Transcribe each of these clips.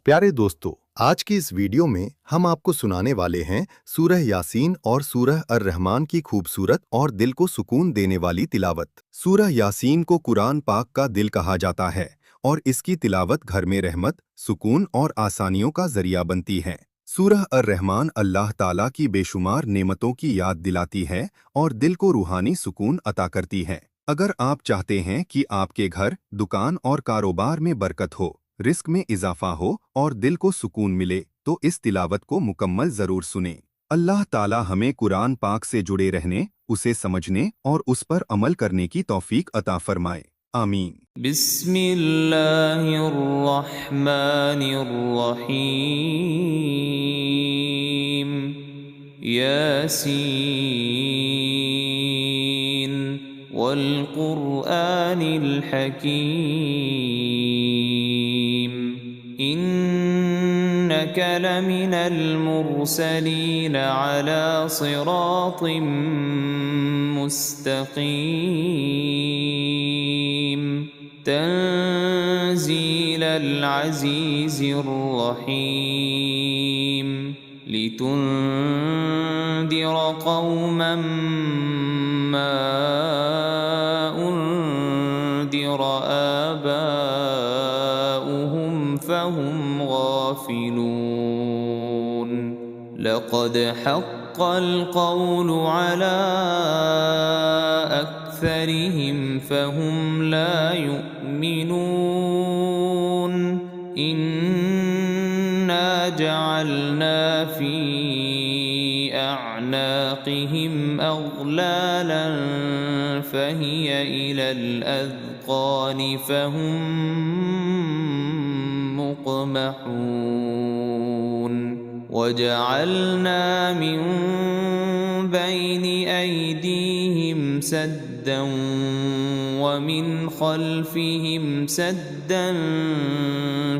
प्यारे दोस्तों, आज की इस वीडियो में हम आपको सुनाने वाले हैं सूरह यासीन और सूरह अर-रहमान की खूबसूरत और दिल को सुकून देने वाली तिलावत। सूरह यासीन को कुरान पाक का दिल कहा जाता है और इसकी तिलावत घर में रहमत, सुकून और आसानियों का जरिया बनती है। सूरह अर-रहमान अल्लाह ताला की बेशुमार नेमतों की याद दिलाती है और दिल को रूहानी सुकून अता करती है। अगर आप चाहते हैं कि आपके घर, दुकान और कारोबार में बरकत हो, रिस्क में इजाफा हो और दिल को सुकून मिले, तो इस तिलावत को मुकम्मल जरूर सुनें। अल्लाह ताला हमें कुरान पाक से जुड़े रहने, उसे समझने और उस पर अमल करने की तौफीक अता फरमाए। आमीन। बिस्मिल्लाहिर्रहमानिर्रहीम। यासीन वल क़ुरआनिल हकीम। इन्नक लमिनल मुरसलीन अला सिरातिम मुस्तक़ीम। तंज़ीलल अज़ीज़िर रहीम। लितुन्दिर क़ौमन मा उन्दिर आबाउहुम फहुम गाफ़िलून। लक़द हक़्क़ल क़ौलु अला अक्सरिहिम फहुम ला युमिनून। इन्ना जअलना फी अअनाक़िहिम अग़लालन फहिय इलल अज़क़ान फहुम मुक़महून। वजअलना मिन बैनि अयदीहिम सद्दन वमिन खल्फिहिम सद्दन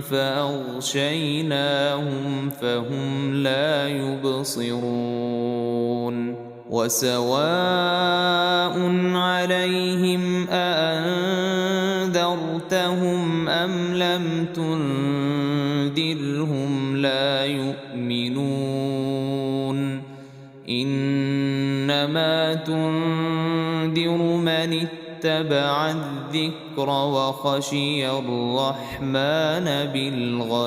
फ़अग़शयनाहुम फ़हुम ला युबसिरून। वसवाउन अलैहिम अअन्ज़रतहुम अम लम तुन्ज़िरहुम ला युमिनून। इन्नमा तुन्ज़िरु मन इत्तबअ अज़्ज़िक्र वख़शियर रहमान बिलग़ैब।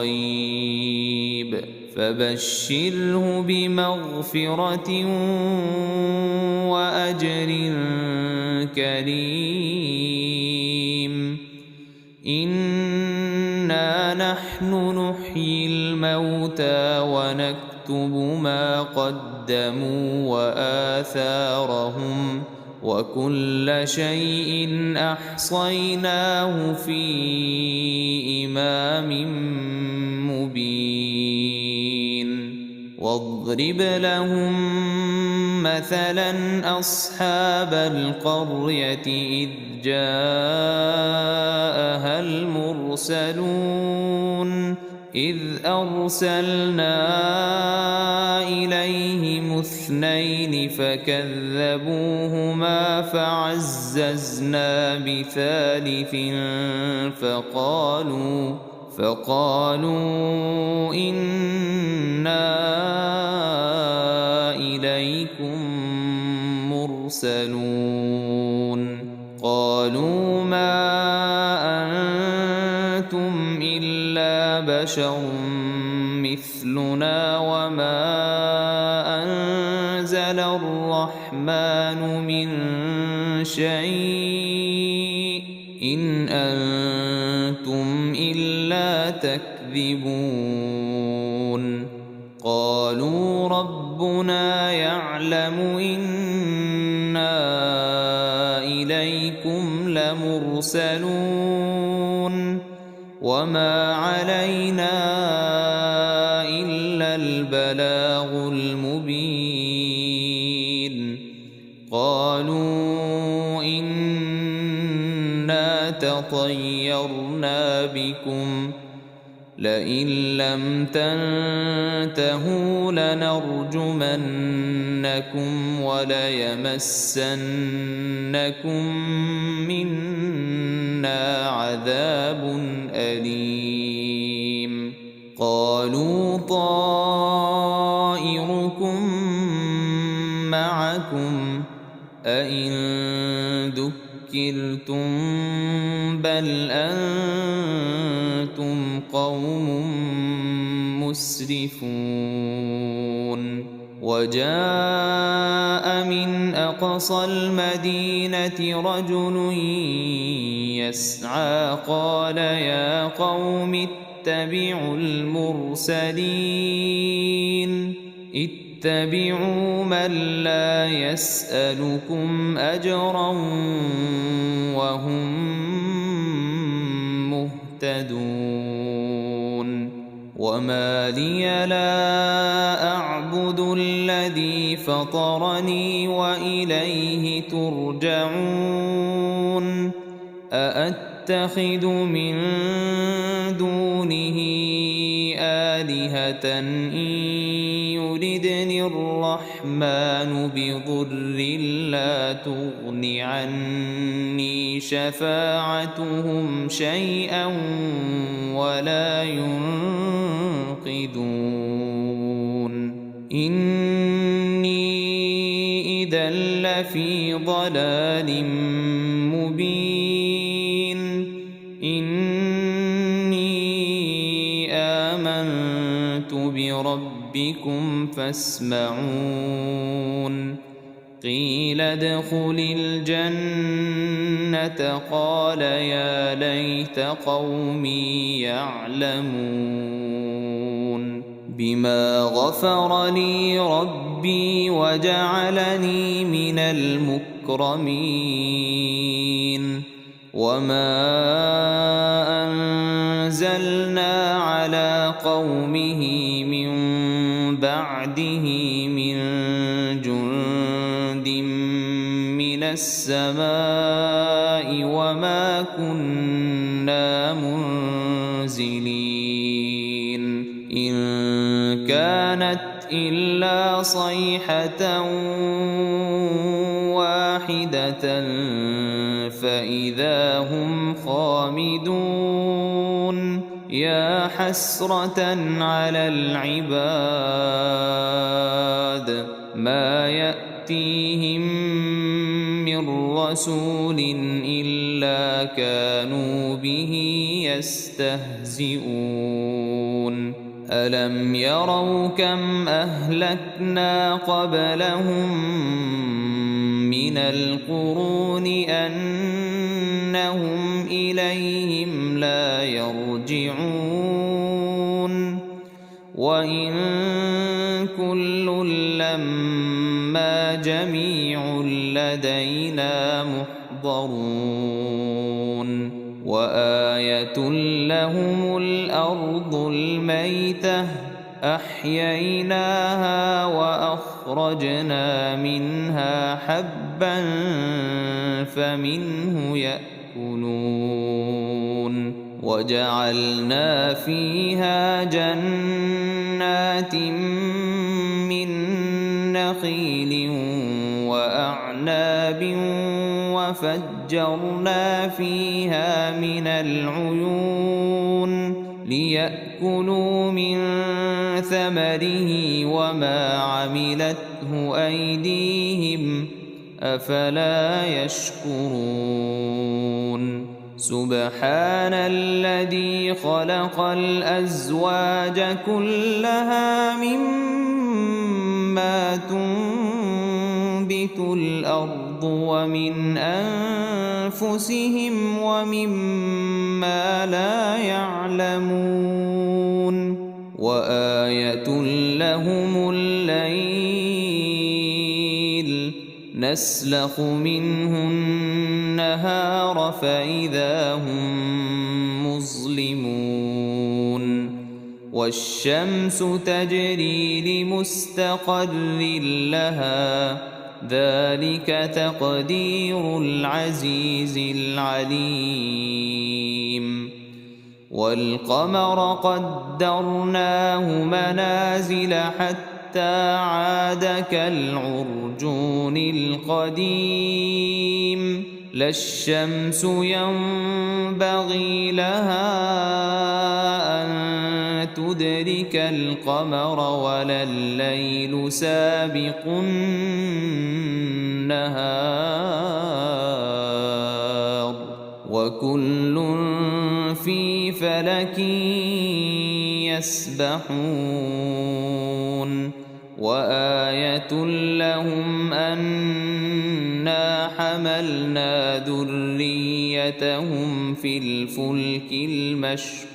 फबश्शिरहु बिमग़फ़िरतिन वअज्रिन करीम। इन्ना नहनु नुह्यिल मौता वनक्तुबु मा क़द्दमू वआथारहुम वकुल्ल शैइन अहसैनाहु फी इमामिन मुबीन। वाضرب لهم مثلا أصحاب القرية إذ جاءها المرسلون إذ أرسلنا إليهم اثنين فكذبوهما فعززنا بثالث فقالوا إنا إليكم مرسلون. قالوا ما أنتم إلا بشر مثلنا وما أنزل الرحمن من شيء إن أنتم إلا تكذبون. قالوا ربنا يعلم إنا إليكم لمرسلون وما علينا إلا البلاغ المبين. قالوا إنا تطيرنا بكم لئن لم تنتهوا لنرجمنكم وليمسنكم منا عذاب أليم. قالوا طائركم معكم أئن ذكرتم بل أنتم قوم مسرفون وجاء من أقصى المدينة رجل يسعى قال يا قوم اتبعوا المرسلين اتبعوا من لا يسألكم أجرا وهم مهتدون وما لي لا أعبد الذي فطرني وإليه ترجعون أأتخذ من دونه آلهة إن يردني الرحمن بضر لا تغن عني شفاعتهم شيئا ولا ينقذون إني إذا لفي ضلال مبين إني آمنت بربكم فاسمعون قيل ادخل الجنة قال يا ليت قومي يعلمون بما غفر لي ربي وجعلني من المكرمين وما أنزلنا على قومه من بعده من جند من السماء وما كنا منزلين إن كانت إلا صيحة واحدة فإذا هم خامدون يا حسرة على العباد ما يأتيهم من رسول إلا كانوا به يستهزئون ألم يروا كم أهلكنا قبلهم من القرون أنهم إليهم لا يرجعون وإن كل لما جميع لدينا محضرون وآية لهم الأرض الميتة أحييناها وأخرجنا منها حبا فمنه يأكلون وجعلنا فيها جنات من نخيل وأعناب وفجرنا فيها من العيون ليأكلوا من ثمره وما عملته أيديهم أفلا يشكرون سبحان الذي خلق الأزواج كلها مما تنبت الأرض ومن أنفسهم ومما لا يعلمون وآية لهم الليل نسلخ منه النهار فإذا هم مظلمون والشمس تجري لمستقر لها ذلك تقدير العزيز العليم والقمر قدرناه منازل حتى عاد كالعرجون القديم لا الشمس ينبغي لها أن تدرك القمر ولا الليل سابق النهار وكل في فلك يسبحون وآية لهم أنا حملنا ذريتهم في الفلك المشحون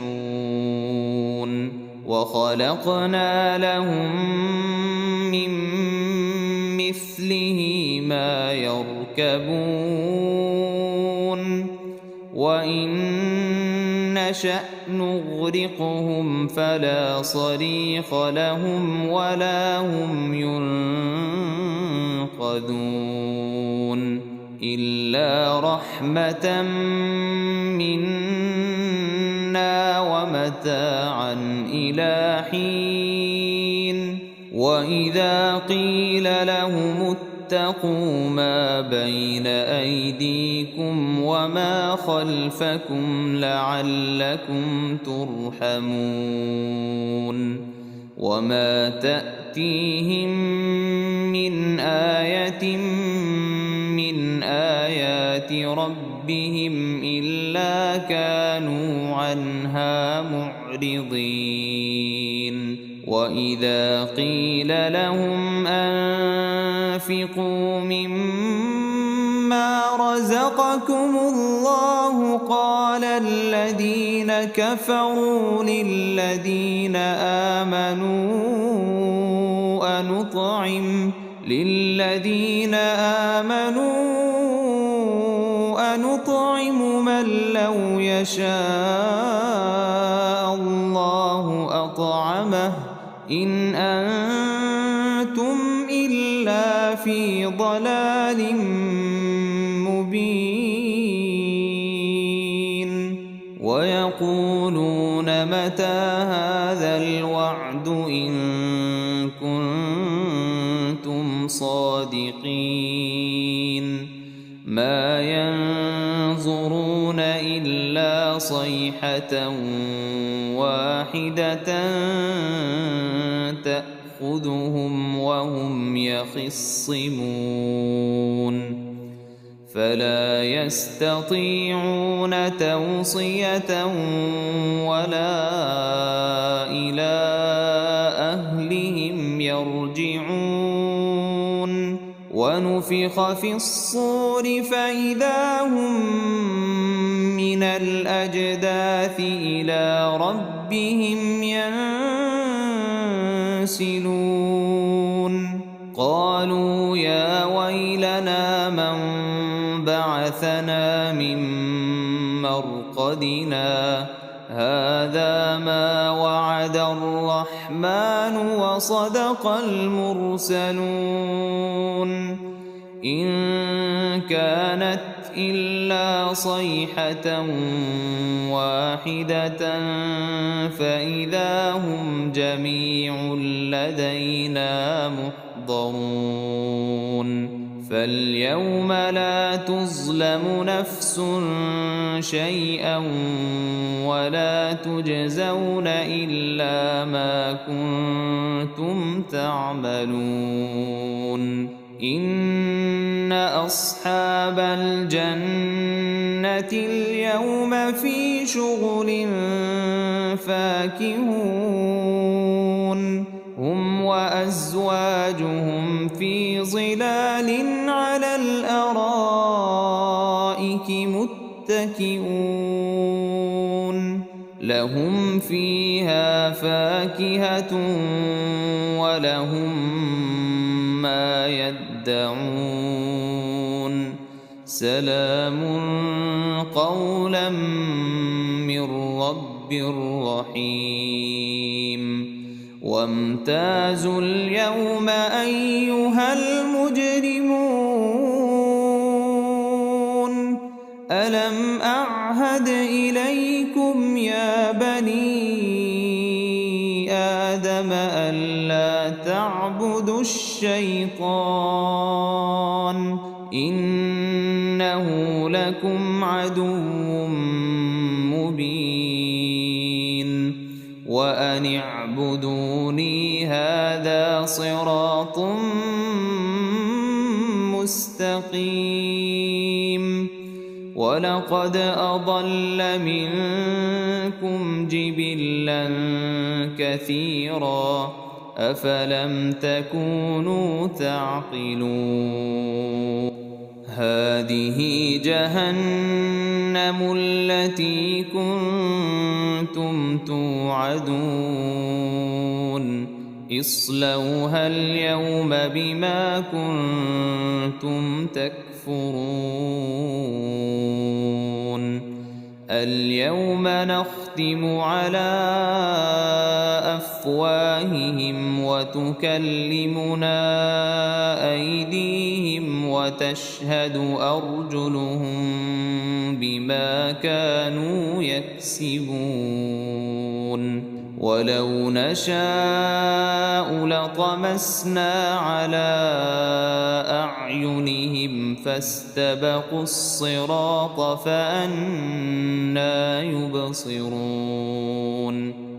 وخلقنا لهم من مثله ما يركبون وإن نشأ نغرقهم فلا صريخ لهم ولا هم ينقذون إلا رحمة منا ومتاعا إلى حين وإذا قيل لهم اتقوا ما بين أيديكم وما خلفكم لعلكم ترحمون وما تأتيهم من آية من آيات ربهم إلا كانوا عنها معرضين وإذا قيل لهم أنفقوا مما رزقكم الله قال الذين كفروا للذين آمنوا أنطعم من لو يشاء الله أطعمه إن أنتم إلا في ضلال مبين ويقولون متى هذا الوعد إن كنتم صادقين ما ينظرون إلا صيحة واحدة تأخذهم وهم يخصمون فلا يستطيعون توصية ولا إلى أهلهم يرجعون ونفخ في الصور فإذا هم من الأجداث إلى ربهم ينسلون قالوا يا ويلنا من بعثنا من مرقدنا هذا ما وعد الرحمن وصدق المرسلون إن كانت إلا صيحة واحدة فإذا هم جميع لدينا محضرون فاليوم لا تظلم نفس شيئا ولا تجزون إلا ما كنتم تعملون إن أصحاب الجنة اليوم في شغل فاكهون هم وأزواجهم في ظلال على الأرائك متكئون لهم فيها فاكهة ولهم ما يدعون سلام قولا من رب رحيم وامتازوا اليوم أيها المجرمون ألم أعهد إليكم يا بني آدم ألا تعبدوا الشيطان إنه لكم عدو مبين وأن فاعبدوني هذا صراط مستقيم ولقد أضل منكم جبلا كثيرا أفلم تكونوا تعقلون هذه جهنم التي كنتم توعدون اصلوها اليوم بما كنتم تكفرون اليوم نختم على أفواههم وتكلمنا أيديهم وتشهد أرجلهم بما كانوا يكسبون ولو نشاء لطمسنا على أعينهم فاستبقوا الصراط فأنى يبصرون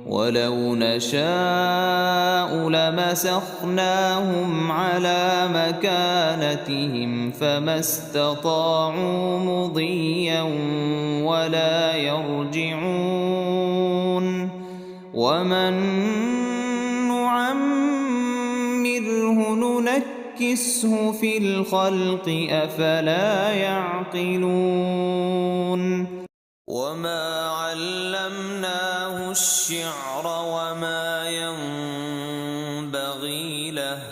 ولو نشاء لمسخناهم على مكانتهم فما استطاعوا مضيا ولا يرجعون ومن نعمره ننكسه في الخلق أفلا يعقلون وما علمناه الشعر وما ينبغي له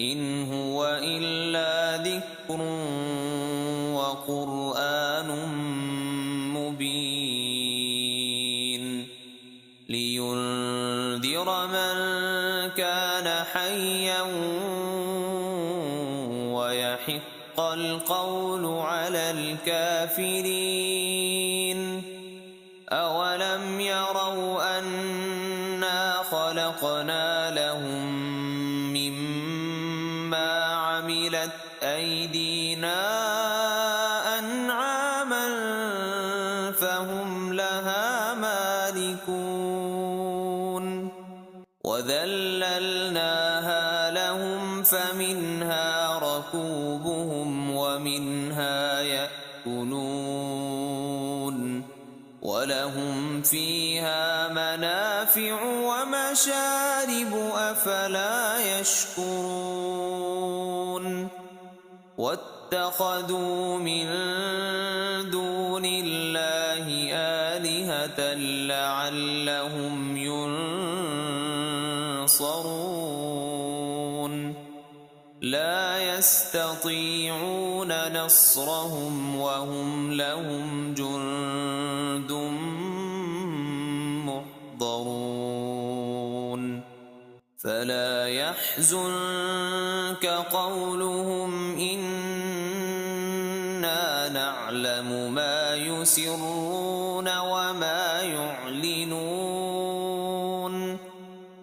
إن هو إلا ذكر وقرآن مبين لينذر من كان حيا ويحق القول على الكافرين أولم يروا أنا خلقنا لهم مما عملت أيدينا أنعاما فهم لها مالكون وذللناها لهم فمنها ركوبهم ومنها يأكلون ولهم فيها منافع ومشارب أفلا يشكرون واتخذوا من دون الله آلهة لعلهم ينصرون لا يستطيعون نصرهم وهم لهم جند محضرون فلا يحزنك قولهم إنا نعلم ما يسرون وما يعلنون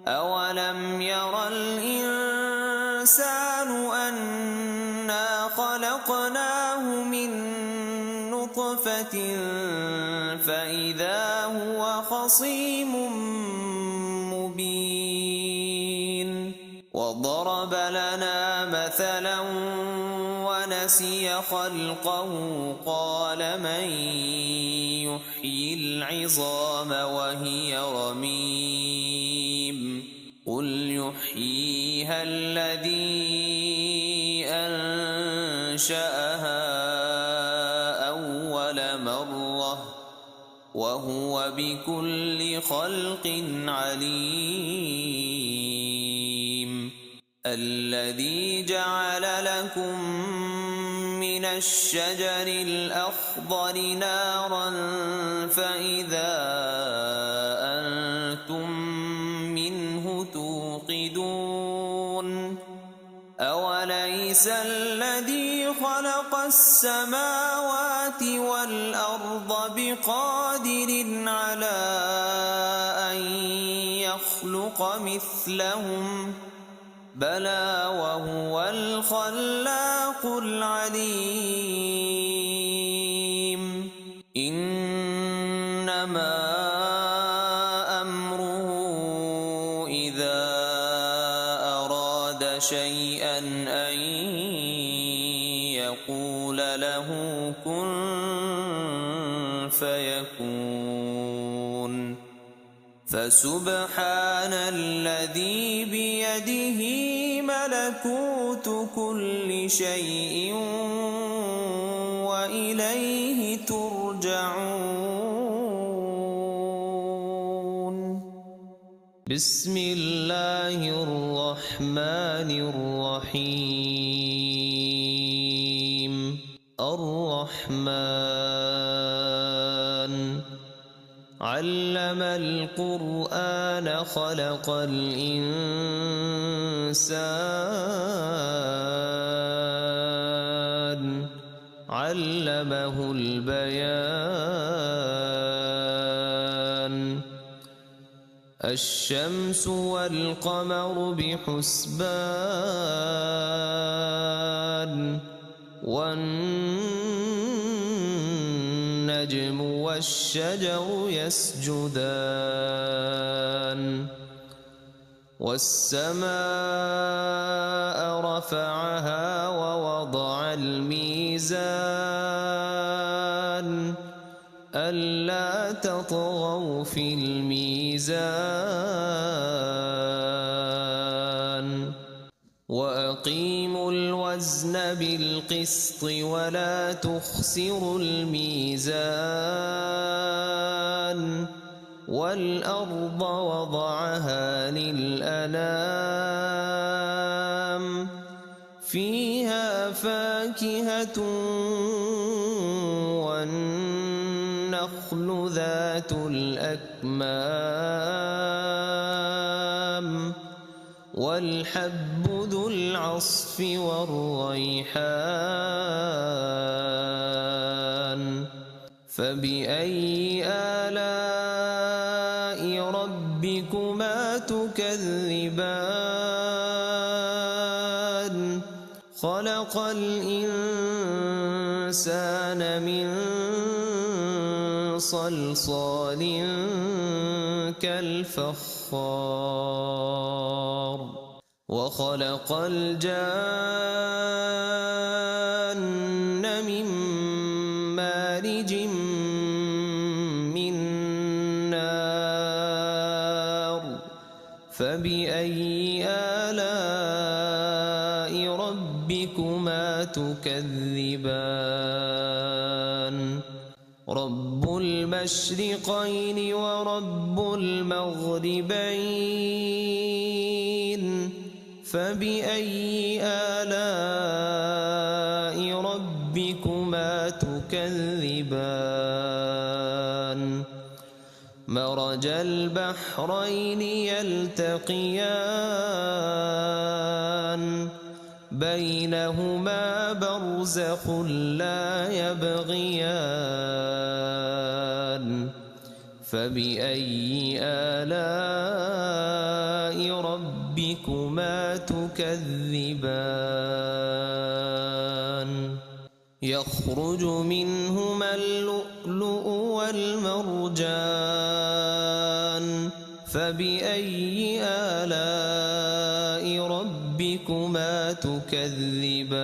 أولم ير الإنسان أنا خلقناه من نطفة فإذا هو خصيم مبين وضرب لنا مثلا ونسي خلقه قال من يحيي العظام وهي رميم قل يحييها الذي أنشأها أول مرة وهو بكل خلق عليم الذي جعل لكم من الشجر الأخضر نارا فإذا أنتم منه توقدون أوليس الذي خلق السماوات والأرض بقادر على أن يخلق مثلهم بلى وهو الخلاق العليم إنما أمره شيئا أن يقول له كن فيكون. فسبحان الذي بيده ملكوت كل شيء وإليه ترجعون. بسم الله الرحمن الرحيم. الرحمن علم القرآن خلق الإنسان علمه البيان. الشمس والقمر بحسبان والنجم والشجر يسجدان. والسماء رفعها ووضع الميزان ألا تطغوا في الميزان وأقيموا الوزن بالقسط ولا تخسروا الميزان. والأرض وضعها للأنام فيها فاكهة والنخل ذات الأكمام والحب ذو العصف والريحان. فبأي آلاء ربكما تكذبان. خلق الإنسان من صلصال كالفخار وخلق الجان من مارج من نار. فبأي آلاء ربكما تكذبان. رب المشرقين ورب المغربين. فبأي آلاء ربكما تكذبان. مرج البحرين يلتقيان بينهما برزخ لا يبغيان. فبأي آلاء ربكما تكذبان. يخرج منهما اللؤلؤ والمرجان. فبأي آلاء ربكما تكذبان.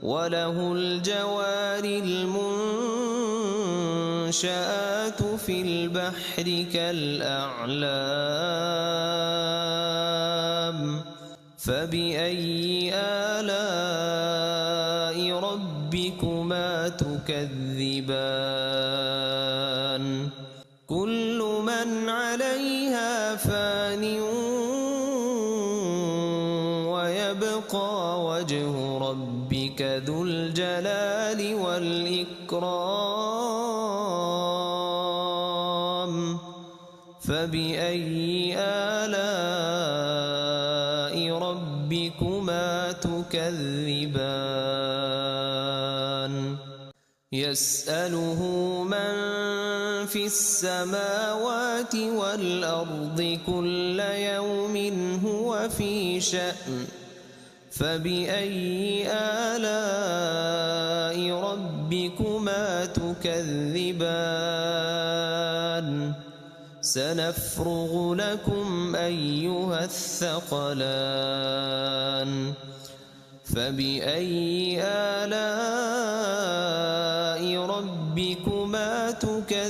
وله الجوار المنشآت في البحر كالأعلام. فبأي آلاء ربكما تكذبان. كل من عليها فان ويبقى وجه ربك ذو الجلال والإكرام. فبأي آلاء ربكما تكذبان. يسأله من في السماوات والأرض كل يوم هو في شأن. فبأي آلاء ربكما تكذبان. سنفرغ لكم أيها الثقلان فبأي آلاء ربكما تكذبان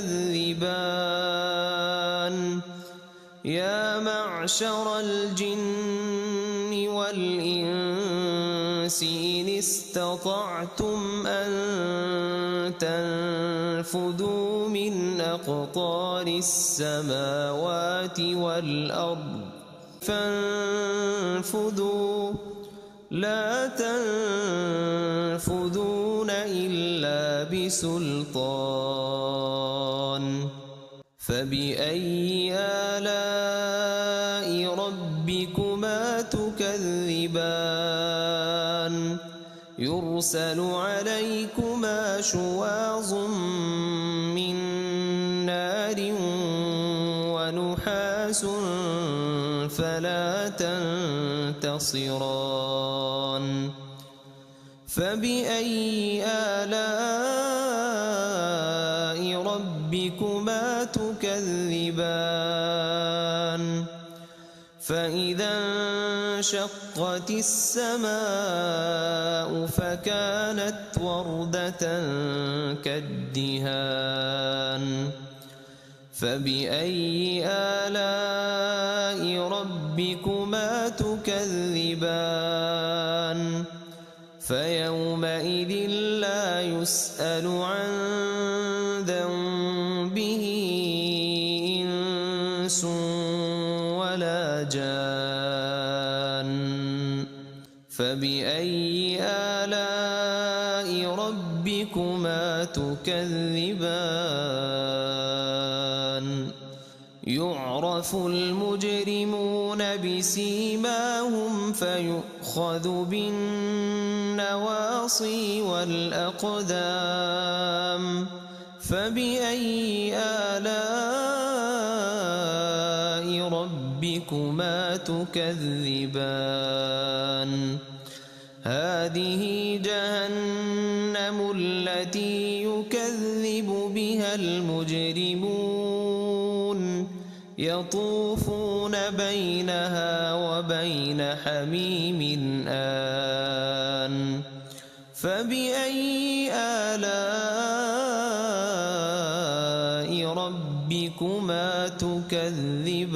يا معشر الجن والإنس إن استطعتم أن تنفذوا من أقطار السماوات والأرض فانفذوا لا تنفذون إلا بسلطان فبأي آلاء ربكما تكذبان يرسل عليكما شواظ من نار ونحاس فلا تنتصران فبأي آلاء ربكما تكذبان فإذا انشقت السماء فكانت وردة كالدهان فبأي آلاء ربكما تكذبان فيومئذ لا يسأل عن ذنبه إنس ولا جان فبأي آلاء ربكما تكذبان يعرف المجرمون بسيماهم فيؤخذ بالنواصي والأقدام فبأي آلاء ربكما تكذبان هذه جهنم التي يكذب بها المجرمون يطوفون بينها وبين حميم آن فبأي آلاء ربكما تكذبان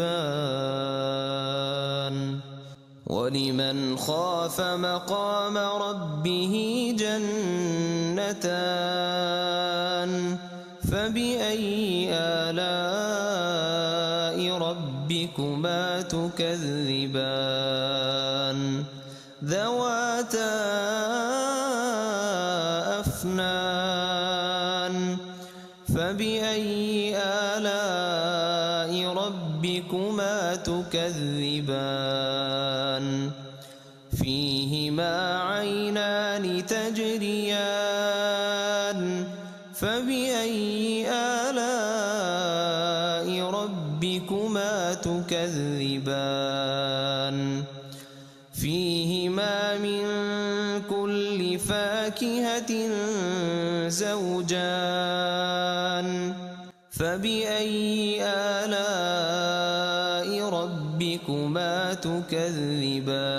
ولمن خاف مقام ربه جنتان فبأي آلاء ربكما تكذبان ذواتا أفنان فبأي آلاء ربكما تكذبان فيهما عينان تجريان فبأي آلاء ربكما تكذبان فيهما من كل فاكهة زوجان فبأي آلاء ربكما تكذبان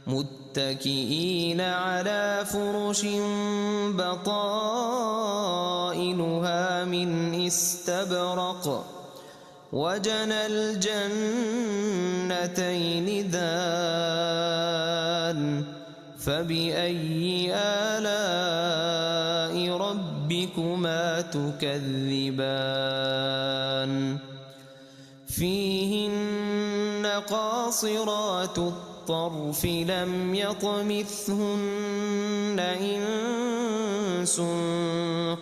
متكئين على فرش بطائنها من استبرق وجنى الجنتين دان فبأي آلاء ربكما تكذبان فيهن قاصرات الطرف لم يطمثهن إنس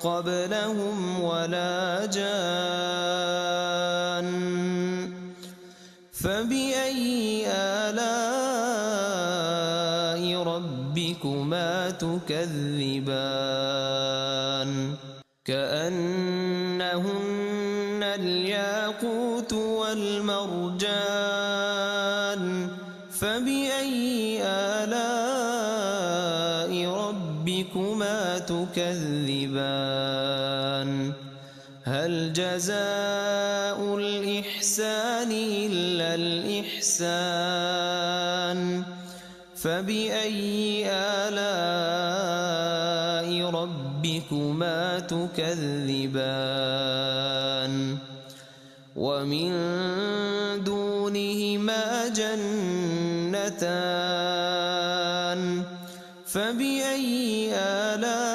قبلهم ولا جان فبأي آلاء ربكما تكذبان كأنهن الياقوت والمرجان فبأي آلاء ربكما تكذبان هل جزاء الإحسان إلا الإحسان فبأي آلاء ربكما تكذبان ومن دونهما جنتان فبأي آلاء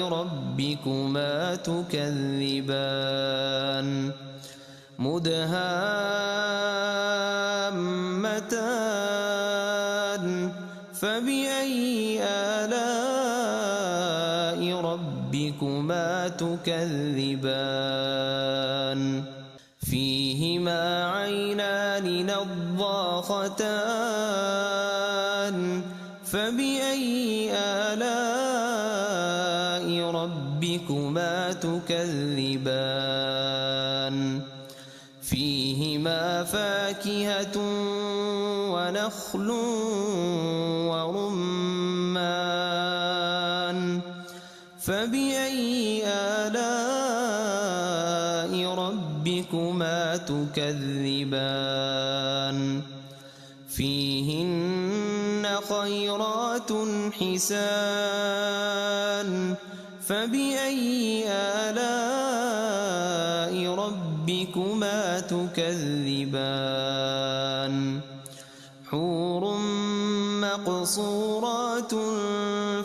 ربكما تكذبان مدهامتان فبأي آلاء ربكما تكذبان فيهما عينان نضاختان فبأي آلاء ربكما تكذبان فيهما فاكهة ونخل ورمان فبأي آلاء ربكما تكذبان فيهن خيرات حسان فبأي آلاء ربكما تكذبان حور مقصورات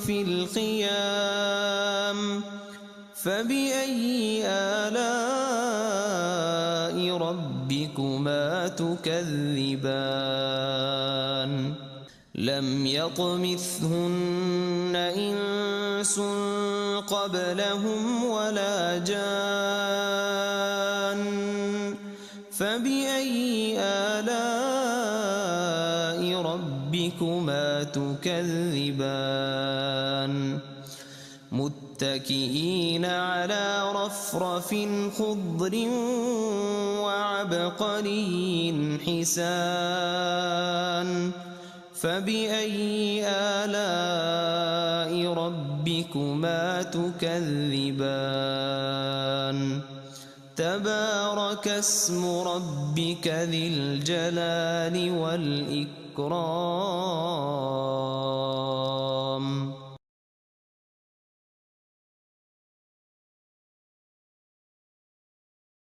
في الخيام فبأي آلاء ربكما تكذبان لم يطمثهن إنس قبلهم ولا جان فبأي آلاء ربكما تكذبان متكئين على رفرف خضر وعبقري حسان فبأي آلاء ربكما تكذبان تبارك اسم ربك ذي الجلال والإكرام